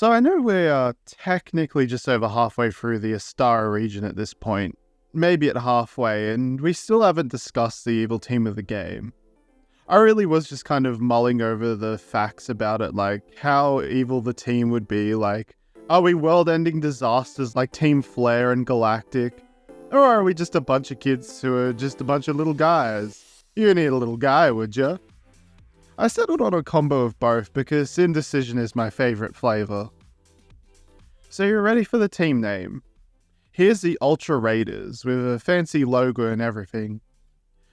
So I know we're technically just over halfway through the Ostara region at this point, maybe at halfway, and we still haven't discussed the evil team of the game. I really was just kind of mulling over the facts about it, like how evil the team would be, like, are we world-ending disasters like Team Flare and Galactic? Or are we just a bunch of kids who are just a bunch of little guys? You need a little guy, would ya? I settled on a combo of both because indecision is my favourite flavour. So you're ready for the team name? Here's the Ultra Raiders, with a fancy logo and everything.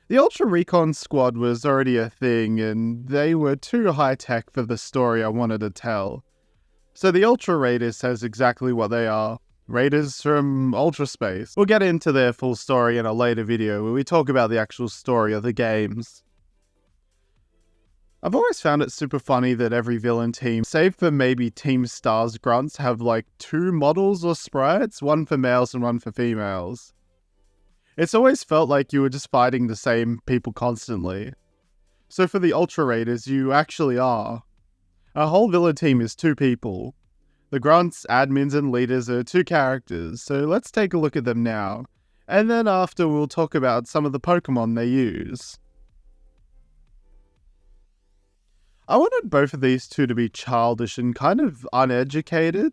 The Ultra Recon Squad was already a thing, and they were too high-tech for the story I wanted to tell. So the Ultra Raiders says exactly what they are. Raiders from Ultra Space. We'll get into their full story in a later video where we talk about the actual story of the games. I've always found it super funny that every villain team, save for maybe Team Star's grunts, have like 2 models or sprites, one for males and one for females. It's always felt like you were just fighting the same people constantly. So for the Ultra Raiders, you actually are. Our whole villain team is 2 people. The grunts, admins, and leaders are 2 characters, so let's take a look at them now. And then after we'll talk about some of the Pokemon they use. I wanted both of these 2 to be childish and kind of uneducated.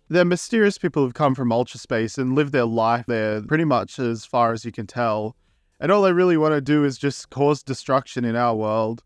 They're mysterious people who've come from Ultra Space and live their life there pretty much as far as you can tell, and all they really want to do is just cause destruction in our world.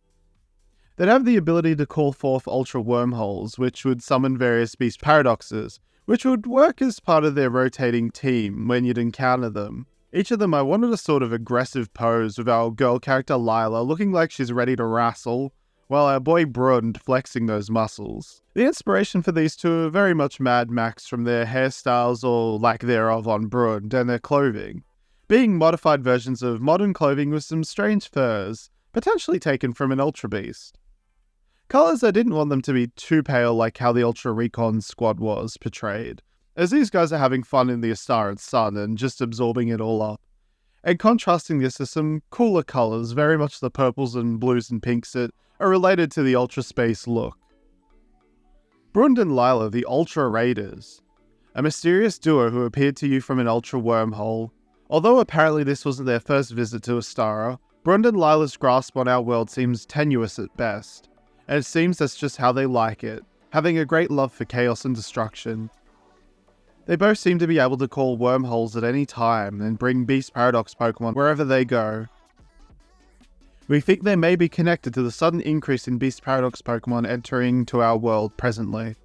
They'd have the ability to call forth Ultra Wormholes, which would summon various beast paradoxes, which would work as part of their rotating team when you'd encounter them. Each of them I wanted a sort of aggressive pose with our girl character Lila looking like she's ready to wrestle, while our boy Brund flexing those muscles. The inspiration for these 2 are very much Mad Max from their hairstyles or lack thereof on Brund and their clothing, being modified versions of modern clothing with some strange furs, potentially taken from an Ultra Beast. Colours I didn't want them to be too pale like how the Ultra Recon Squad was portrayed, as these guys are having fun in the Ostara sun and just absorbing it all up. And contrasting this to some cooler colours, very much the purples and blues and pinks that are related to the Ultra Space look. Brund and Lila, the Ultra Raiders, a mysterious duo who appeared to you from an Ultra Wormhole. Although apparently this wasn't their first visit to Ostara, Brund and Lila's grasp on our world seems tenuous at best, and it seems that's just how they like it, having a great love for chaos and destruction. They both seem to be able to call wormholes at any time and bring Beast Paradox Pokemon wherever they go. We think they may be connected to the sudden increase in Beast Paradox Pokemon entering to our world presently.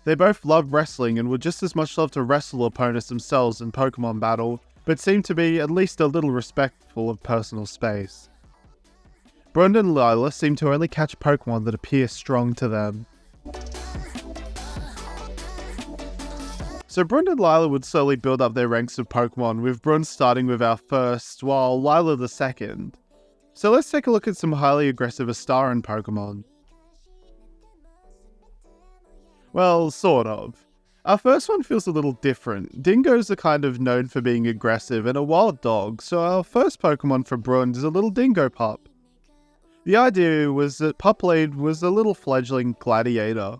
They both love wrestling and would just as much love to wrestle opponents themselves in Pokemon battle, but seem to be at least a little respectful of personal space. Brund and Lila seem to only catch Pokemon that appear strong to them. So Brund and Lila would slowly build up their ranks of Pokemon, with Brund starting with our first, while Lila the second. So let's take a look at some highly aggressive Ostaran Pokemon. Well, sort of. Our first one feels a little different. Dingoes are kind of known for being aggressive and a wild dog, so our first Pokemon for Brund is a little dingo pup. The idea was that Poplade was a little fledgling gladiator.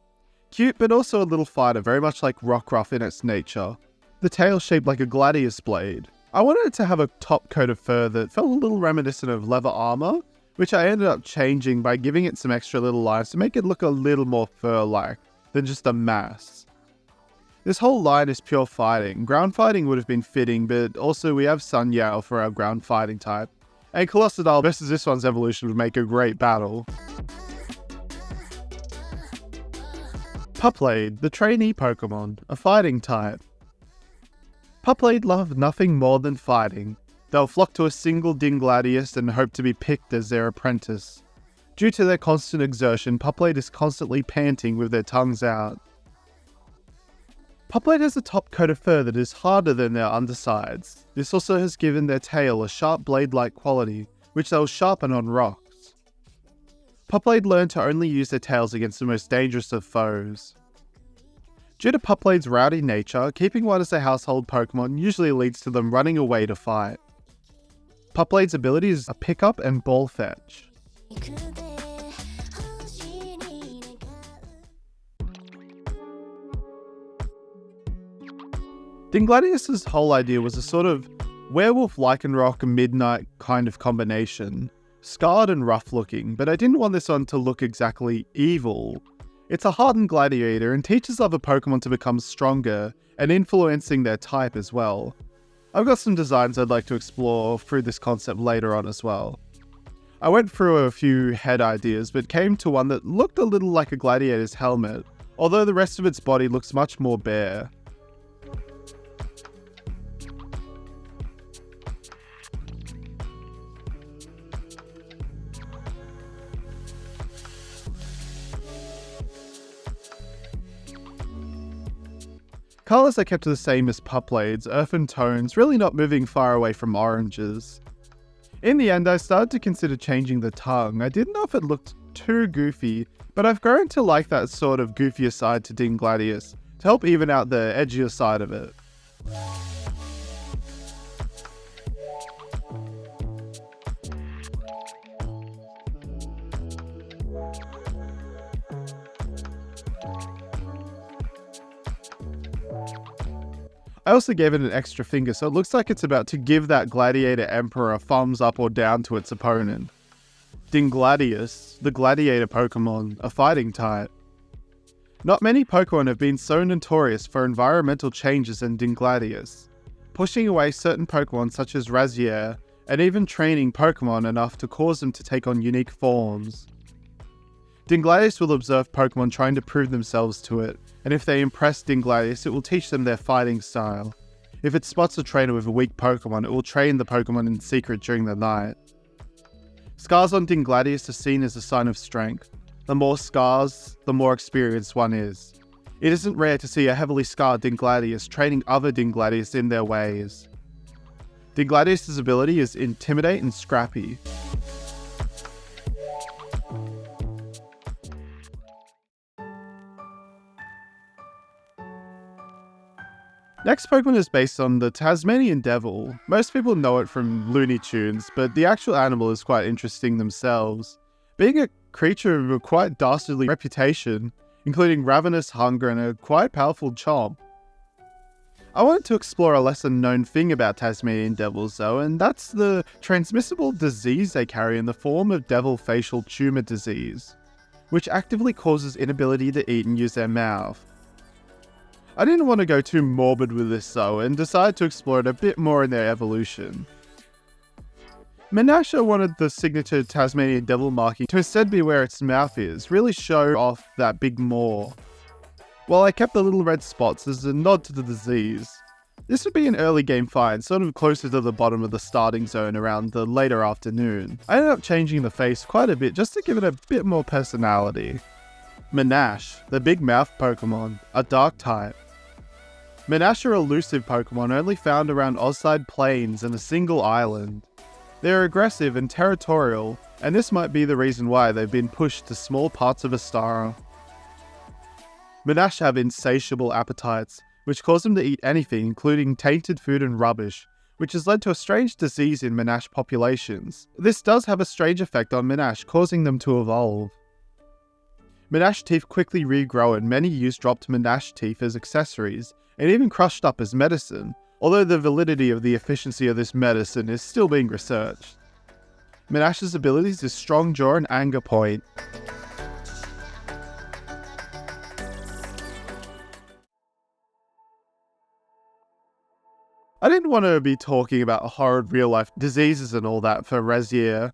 Cute, but also a little fighter, very much like Rockruff in its nature. The tail shaped like a Gladius blade. I wanted it to have a top coat of fur that felt a little reminiscent of leather armor, which I ended up changing by giving it some extra little lines to make it look a little more fur-like than just a mass. This whole line is pure fighting. Ground fighting would have been fitting, but also we have Sun Yao for our ground fighting type, and Colossadal versus this one's evolution would make a great battle. Poplade, the trainee Pokemon, a fighting type. Poplade love nothing more than fighting. They'll flock to a single Gladius and hope to be picked as their apprentice. Due to their constant exertion, Poplade is constantly panting with their tongues out. Poplade has a top coat of fur that is harder than their undersides. This also has given their tail a sharp blade-like quality, which they'll sharpen on rocks. Poplade learn to only use their tails against the most dangerous of foes. Due to Poplade's rowdy nature, keeping one as a household Pokemon usually leads to them running away to fight. Poplade's abilities are Pick Up and Ball Fetch. Gladius's whole idea was a sort of werewolf lycanroc midnight kind of combination. Scarred and rough looking, but I didn't want this one to look exactly evil. It's a hardened gladiator and teaches other Pokemon to become stronger and influencing their type as well. I've got some designs I'd like to explore through this concept later on as well. I went through a few head ideas, but came to one that looked a little like a gladiator's helmet, although the rest of its body looks much more bare. Colours I kept the same as Poplades, earthen tones, really not moving far away from oranges. In the end, I started to consider changing the tongue. I didn't know if it looked too goofy, but I've grown to like that sort of goofier side to Gladius, to help even out the edgier side of it. I also gave it an extra finger, so it looks like it's about to give that Gladiator Emperor a thumbs up or down to its opponent. Gladius, the Gladiator Pokemon, a fighting type. Not many Pokemon have been so notorious for environmental changes in Gladius, pushing away certain Pokemon such as Rasyere, and even training Pokemon enough to cause them to take on unique forms. Gladius will observe Pokemon trying to prove themselves to it, and if they impress Gladius, it will teach them their fighting style. If it spots a trainer with a weak Pokemon, it will train the Pokemon in secret during the night. Scars on Gladius are seen as a sign of strength. The more scars, the more experienced one is. It isn't rare to see a heavily scarred Gladius training other Gladius in their ways. Gladius' ability is Intimidate and Scrappy. Next Pokemon is based on the Tasmanian Devil. Most people know it from Looney Tunes, but the actual animal is quite interesting themselves, being a creature of a quite dastardly reputation, including ravenous hunger and a quite powerful chomp. I wanted to explore a lesser known thing about Tasmanian Devils though, and that's the transmissible disease they carry in the form of devil facial tumor disease, which actively causes inability to eat and use their mouth. I didn't want to go too morbid with this though, and decided to explore it a bit more in their evolution. Menasha wanted the signature Tasmanian Devil marking to instead be where its mouth is, really show off that big maw, while I kept the little red spots as a nod to the disease. This would be an early game find, sort of closer to the bottom of the starting zone around the later afternoon. I ended up changing the face quite a bit just to give it a bit more personality. Menasha, the big mouth Pokemon, a dark type. Menasha are elusive Pokemon only found around Ostara Plains and a single island. They are aggressive and territorial, and this might be the reason why they've been pushed to small parts of Ostara. Menasha have insatiable appetites, which cause them to eat anything including tainted food and rubbish, which has led to a strange disease in Menasha populations. This does have a strange effect on Menasha, causing them to evolve. Menasha teeth quickly regrow and many use dropped Menasha teeth as accessories, and even crushed up as medicine, although the validity of the efficiency of this medicine is still being researched. Menasha's abilities is Strong Jaw and Anger Point. I didn't want to be talking about horrid real-life diseases and all that for Rasyere.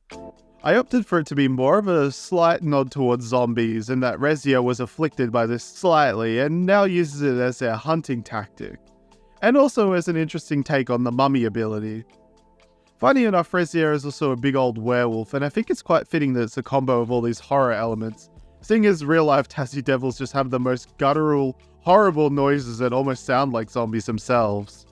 I opted for it to be more of a slight nod towards zombies, and that Razia was afflicted by this slightly and now uses it as their hunting tactic, and also as an interesting take on the mummy ability. Funny enough, Razia is also a big old werewolf, and I think it's quite fitting that it's a combo of all these horror elements, seeing as real-life Tassie Devils just have the most guttural, horrible noises that almost sound like zombies themselves.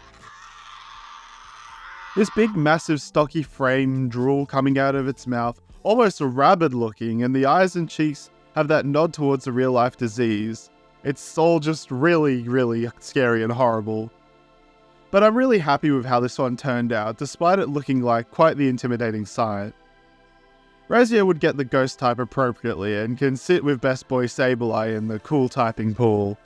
This big, massive, stocky frame drool coming out of its mouth, almost rabid looking, and the eyes and cheeks have that nod towards a real-life disease. It's all just really, really scary and horrible. But I'm really happy with how this one turned out, despite it looking like quite the intimidating sight. Razia would get the ghost type appropriately, and can sit with best boy Sableye in the cool typing pool.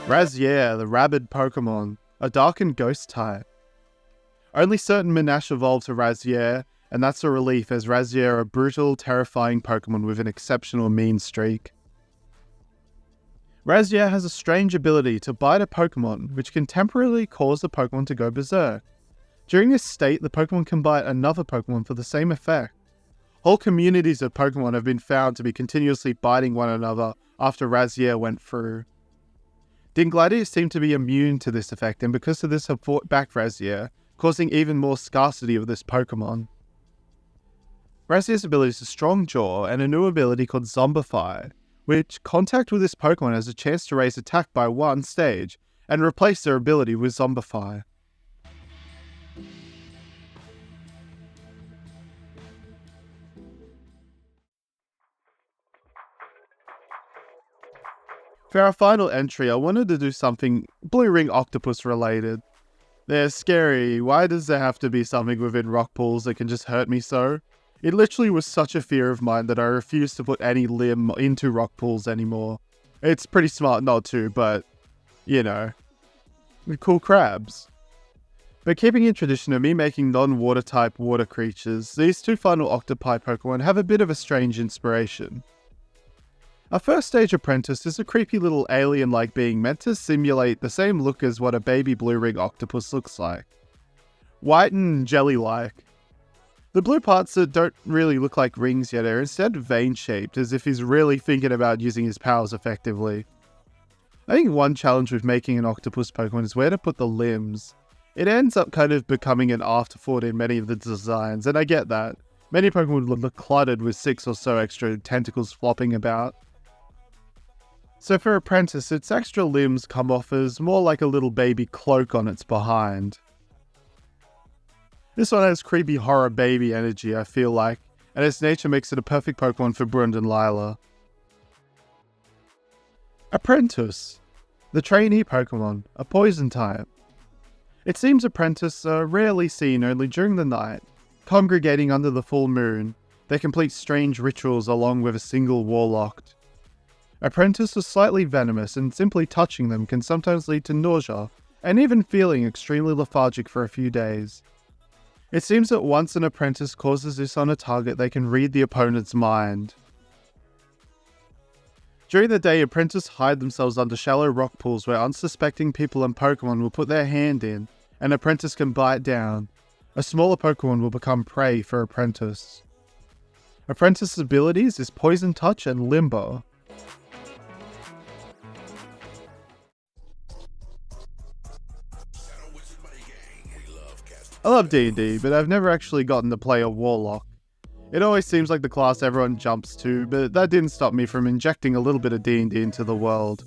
Rasyere, the rabid Pokemon, a dark and ghost type. Only certain Menasha evolve to Rasyere, and that's a relief as Rasyere are a brutal, terrifying Pokemon with an exceptional mean streak. Razia has a strange ability to bite a Pokemon, which can temporarily cause the Pokemon to go berserk. During this state, the Pokemon can bite another Pokemon for the same effect. Whole communities of Pokemon have been found to be continuously biting one another after Razia went through. Gladius seemed to be immune to this effect, and because of this have fought back Razia, causing even more scarcity of this Pokemon. Razia's ability is a strong jaw and a new ability called Zombify, which contact with this Pokemon has a chance to raise attack by 1 stage and replace their ability with Zombify. For our final entry, I wanted to do something Blue Ring Octopus related. They're scary. Why does there have to be something within rock pools that can just hurt me so? It literally was such a fear of mine that I refused to put any limb into rock pools anymore. It's pretty smart not to, but, you know, cool crabs. But keeping in tradition of me making non-water type water creatures, these 2 final octopi Pokemon have a bit of a strange inspiration. Our first stage Apprentice is a creepy little alien-like being meant to simulate the same look as what a baby blue ring octopus looks like. White and jelly-like. The blue parts that don't really look like rings yet are instead vein-shaped, as if he's really thinking about using his powers effectively. I think one challenge with making an octopus Pokemon is where to put the limbs. It ends up kind of becoming an afterthought in many of the designs, and I get that. Many Pokemon would look cluttered with 6 or so extra tentacles flopping about. So for Apprentice, its extra limbs come off as more like a little baby cloak on its behind. This one has creepy horror baby energy, I feel like, and its nature makes it a perfect Pokemon for Brund and Lila. Apprentice, the trainee Pokemon, a poison type. It seems Apprentice are rarely seen only during the night. Congregating under the full moon, they complete strange rituals along with a single Warlock. Apprentice are slightly venomous, and simply touching them can sometimes lead to nausea, and even feeling extremely lethargic for a few days. It seems that once an Apprentice causes this on a target, they can read the opponent's mind. During the day, Apprentice hide themselves under shallow rock pools where unsuspecting people and Pokemon will put their hand in, and Apprentice can bite down. A smaller Pokemon will become prey for Apprentice. Apprentice's abilities is Poison Touch and Limbo. I love D&D, but I've never actually gotten to play a Warlock. It always seems like the class everyone jumps to, but that didn't stop me from injecting a little bit of D&D into the world.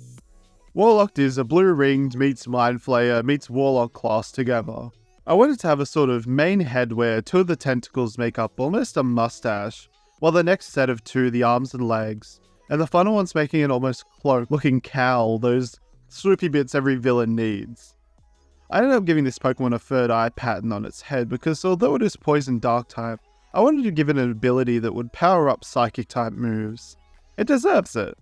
Warlock is a blue-ringed meets Mind Flayer meets Warlock class together. I wanted to have a sort of main head where 2 of the tentacles make up almost a mustache, while the next set of 2 the arms and legs, and the final one's making an almost cloak-looking cowl, those swoopy bits every villain needs. I ended up giving this Pokemon a third eye pattern on its head because although it is Poison Dark type, I wanted to give it an ability that would power up Psychic type moves. It deserves it.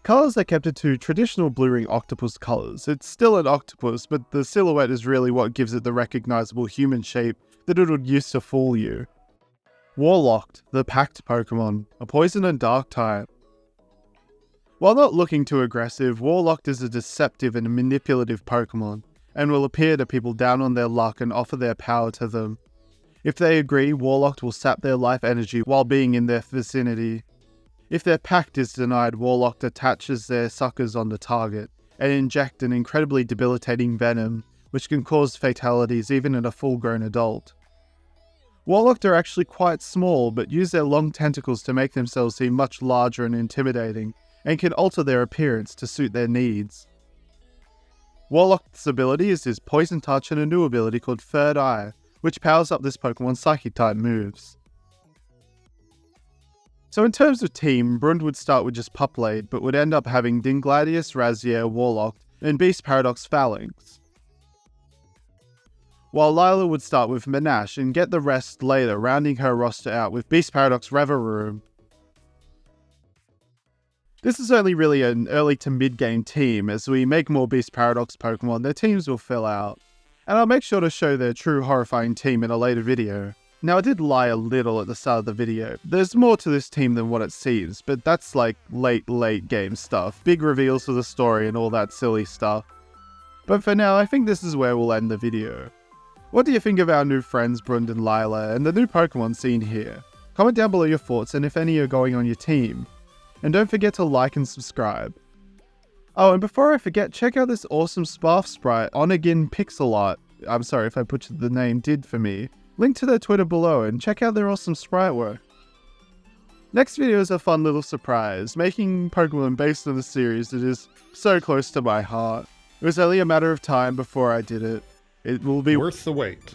Colours are kept to traditional Blue Ring Octopus colours. It's still an octopus, but the silhouette is really what gives it the recognisable human shape that it would use to fool you. Warlock, the Pact Pokemon, a Poison and Dark type. While not looking too aggressive, Warlock is a deceptive and manipulative Pokemon, and will appear to people down on their luck and offer their power to them. If they agree, Warlock will sap their life energy while being in their vicinity. If their pact is denied, Warlock attaches their suckers on the target, and inject an incredibly debilitating venom, which can cause fatalities even in a full-grown adult. Warlock are actually quite small, but use their long tentacles to make themselves seem much larger and intimidating, and can alter their appearance to suit their needs. Warlock's ability is his Poison Touch and a new ability called Third Eye, which powers up this Pokemon's Psychic-type moves. So in terms of team, Brund would start with just Poplade, but would end up having Gladius, Rasyere, Warlock, and Beast Paradox Phalanx. While Lila would start with Menasha and get the rest later, rounding her roster out with Beast Paradox Reverum. This is only really an early to mid-game team. As we make more Beast Paradox Pokemon, their teams will fill out. And I'll make sure to show their true horrifying team in a later video. Now, I did lie a little at the start of the video. There's more to this team than what it seems, but that's like late game stuff. Big reveals for the story and all that silly stuff. But for now, I think this is where we'll end the video. What do you think of our new friends Brund and Lila and the new Pokemon seen here? Comment down below your thoughts and if any are going on your team. And don't forget to like and subscribe. Oh, and before I forget, check out this awesome Sparf sprite Onegin Pixel Art. I'm sorry if I butchered the name, did for me. Link to their Twitter below and check out their awesome sprite work. Next video is a fun little surprise, making Pokemon based on the series that is so close to my heart. It was only a matter of time before I did it. It will be worth the wait.